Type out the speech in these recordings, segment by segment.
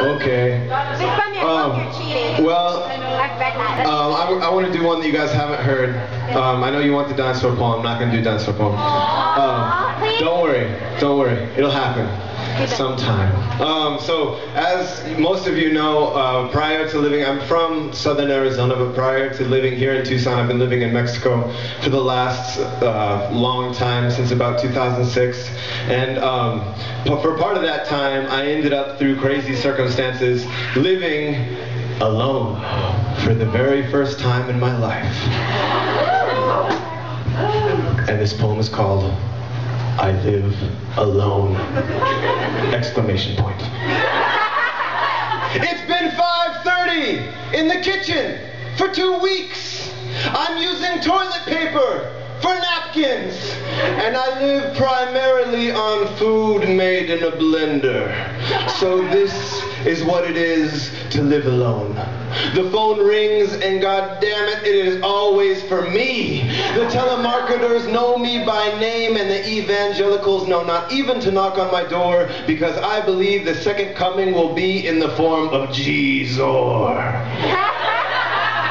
Okay. Well, I want to do one that you guys haven't heard. I know you want the dinosaur poem. I'm not going to do dinosaur poem. Don't worry. It'll happen sometime. So, as most of you know, prior to living, I'm from southern Arizona, but prior to living here in Tucson, I've been living in Mexico for the last long time, since about 2006. And for part of that time, I ended up, through crazy circumstances, living alone for the very first time in my life. And this poem is called I Live Alone! Exclamation point. It's been 5:30 in the kitchen for 2 weeks. I'm using toilet paper for napkins, and I live primarily on food made in a blender. So this is what it is to live alone. The phone rings, and god damn it, it is always for me. The telemarketers know me by name, and the evangelicals know not even to knock on my door, because I believe the second coming will be in the form of Jesus.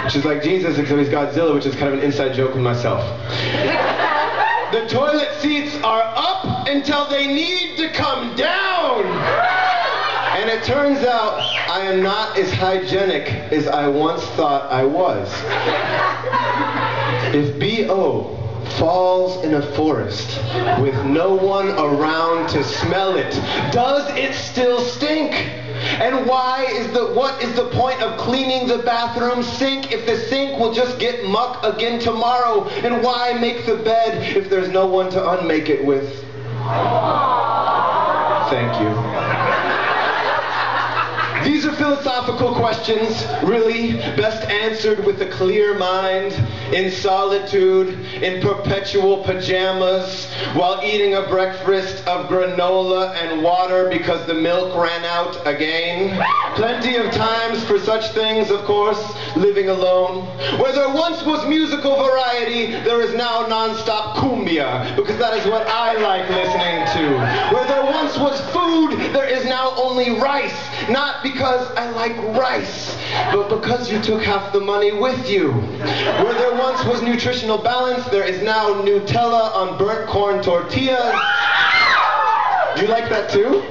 Which is like Jesus, except he's Godzilla, which is kind of an inside joke with myself. The toilet seats are up until they need to come down. And it turns out I am not as hygienic as I once thought I was. If B.O. falls in a forest with no one around to smell it, does it still stink? And what is the point of cleaning the bathroom sink if the sink will just get muck again tomorrow? And why make the bed if there's no one to unmake it with? Thank you. These are philosophical questions, really, best answered with a clear mind, in solitude, in perpetual pajamas, while eating a breakfast of granola and water because the milk ran out again. Plenty of times for such things, of course, living alone. Where there once was musical variety, there is now non-stop cumbia, because that is what I like listening to. Where there once was food, there is now only rice, not because I like rice, but because you took half the money with you. Where there once was nutritional balance, there is now Nutella on burnt corn tortillas. You like that too?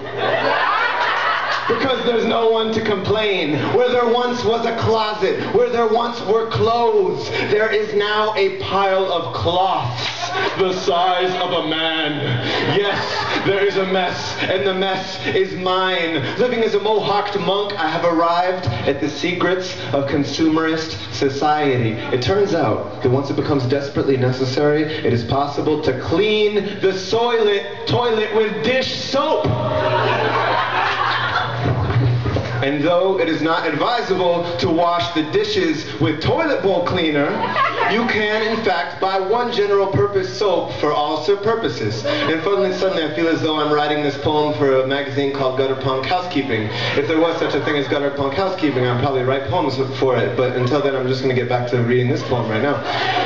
Because there's no one to complain. Where there once was a closet, where there once were clothes, there is now a pile of cloths the size of a man. Yes, there is a mess, and the mess is mine. Living as a mohawked monk, I have arrived at the secrets of consumerist society. It turns out that once it becomes desperately necessary, it is possible to clean the toilet with dish soap. And though it is not advisable to wash the dishes with toilet bowl cleaner, you can, in fact, buy one general purpose soap for all purposes. And suddenly I feel as though I'm writing this poem for a magazine called Gutter Punk Housekeeping. If there was such a thing as Gutter Punk Housekeeping, I'd probably write poems for it. But until then, I'm just going to get back to reading this poem right now.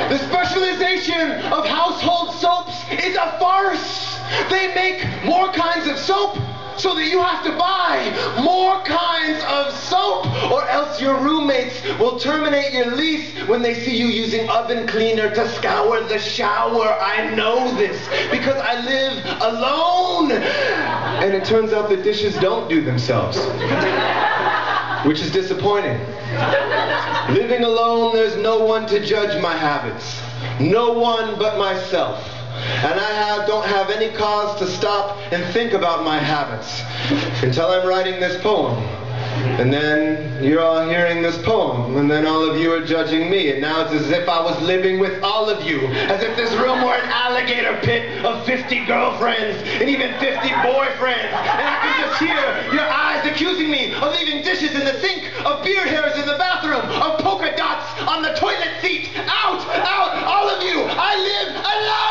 The specialization of household soaps is a farce. They make more kinds of soap, so that you have to buy more kinds of soap, or else your roommates will terminate your lease when they see you using oven cleaner to scour the shower. I know this because I live alone. And it turns out the dishes don't do themselves, which is disappointing. Living alone, there's no one to judge my habits. No one but myself. And I don't have any cause to stop and think about my habits until I'm writing this poem. And then you're all hearing this poem, and then all of you are judging me, and now it's as if I was living with all of you, as if this room were an alligator pit of 50 girlfriends and even 50 boyfriends, and I can just hear your eyes accusing me of leaving dishes in the sink, of beard hairs in the bathroom, of polka dots on the toilet seat. Out, all of you, I live alone!